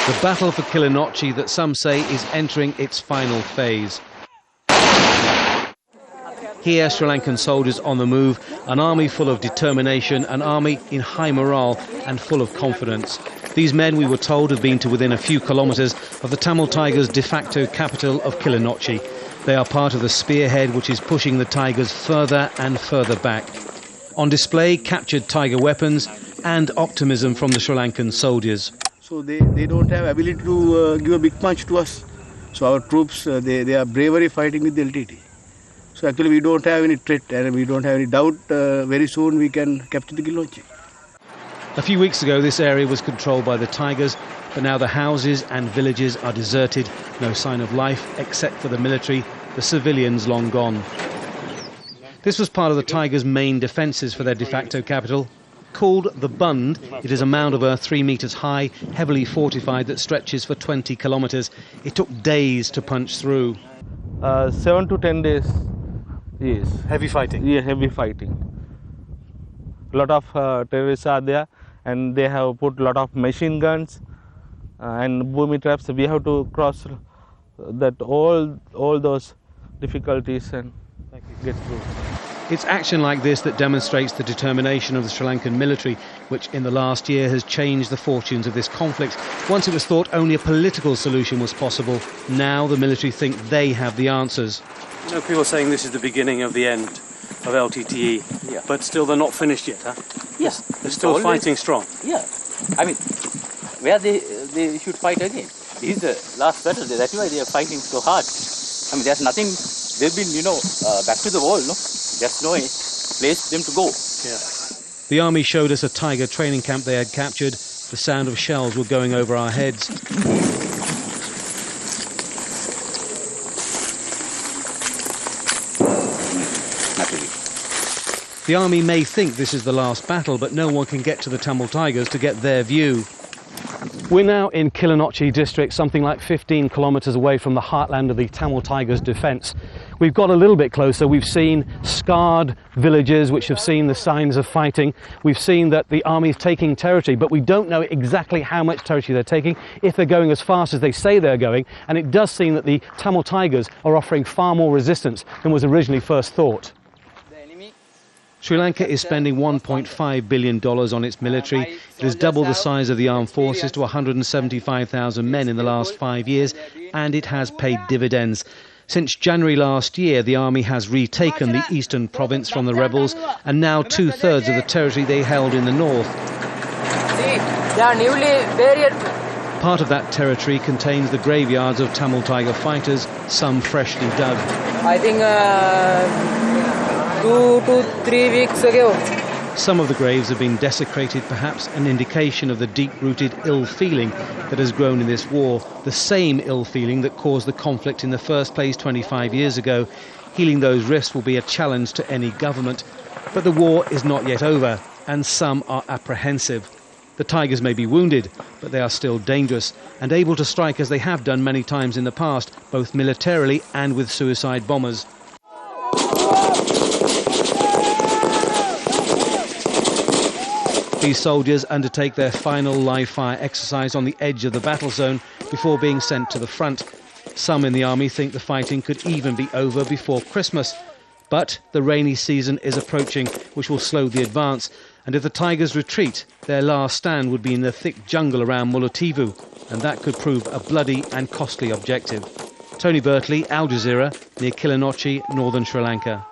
The battle for Kilinochchi that some say is entering its final phase. Here, Sri Lankan soldiers on the move, an army full of determination, an army in high morale and full of confidence. These men, we were told, have been to within a few kilometres of the Tamil Tigers' de facto capital of Kilinochchi. They are part of the spearhead which is pushing the Tigers further and further back. On display, captured Tiger weapons and optimism from the Sri Lankan soldiers. So they don't have ability to give a big punch to us. So our troops, they are bravely fighting with the LTT. So actually we don't have any threat and we don't have any doubt very soon we can capture the Kilinochchi. A few weeks ago this area was controlled by the Tigers, but now the houses and villages are deserted, no sign of life except for the military, the civilians long gone. This was part of the Tigers' main defences for their de facto capital. Called the Bund, it is a mound of earth 3 metres high, heavily fortified that stretches for 20 kilometres. It took days to punch through. 7 to 10 days. Yes. Heavy fighting? Yeah, heavy fighting. A lot of terrorists are there and they have put a lot of machine guns and booby traps. We have to cross that all those difficulties and get through. It's action like this that demonstrates the determination of the Sri Lankan military, which in the last year has changed the fortunes of this conflict. Once it was thought only a political solution was possible, now the military think they have the answers. You know, people are saying this is the beginning of the end of LTTE, yeah. But still they're not finished yet, huh? Yes. They're still fighting strong. Yeah. I mean, where they should fight again. This is the last battle. That's why they are fighting so hard. I mean, there's nothing. They've been, back to the wall, no? There's no place for them to go. Yeah. The army showed us a Tiger training camp they had captured. The sound of shells were going over our heads. The army may think this is the last battle, but no one can get to the Tamil Tigers to get their view. We're now in Kilinochchi district, something like 15 kilometres away from the heartland of the Tamil Tigers' defence. We've got a little bit closer. We've seen scarred villages which have seen the signs of fighting. We've seen that the army is taking territory, but we don't know exactly how much territory they're taking, if they're going as fast as they say they're going, and it does seem that the Tamil Tigers are offering far more resistance than was originally first thought. Sri Lanka is spending $1.5 billion on its military. It has doubled the size of the armed forces to 175,000 men in the last 5 years, and it has paid dividends. Since January last year, the army has retaken the eastern province from the rebels, and now 2/3 of the territory they held in the north. Part of that territory contains the graveyards of Tamil Tiger fighters, some freshly dug. I think 2 to 3 weeks ago. Some of the graves have been desecrated, perhaps an indication of the deep-rooted ill feeling that has grown in this war, the same ill feeling that caused the conflict in the first place 25 years ago. Healing those rifts will be a challenge to any government. But the war is not yet over, and some are apprehensive. The Tigers may be wounded, but they are still dangerous and able to strike as they have done many times in the past, both militarily and with suicide bombers. These soldiers undertake their final live-fire exercise on the edge of the battle zone before being sent to the front. Some in the army think the fighting could even be over before Christmas. But the rainy season is approaching, which will slow the advance. And if the Tigers retreat, their last stand would be in the thick jungle around Mullaitivu, and that could prove a bloody and costly objective. Tony Bertley, Al Jazeera, near Kilinochchi, northern Sri Lanka.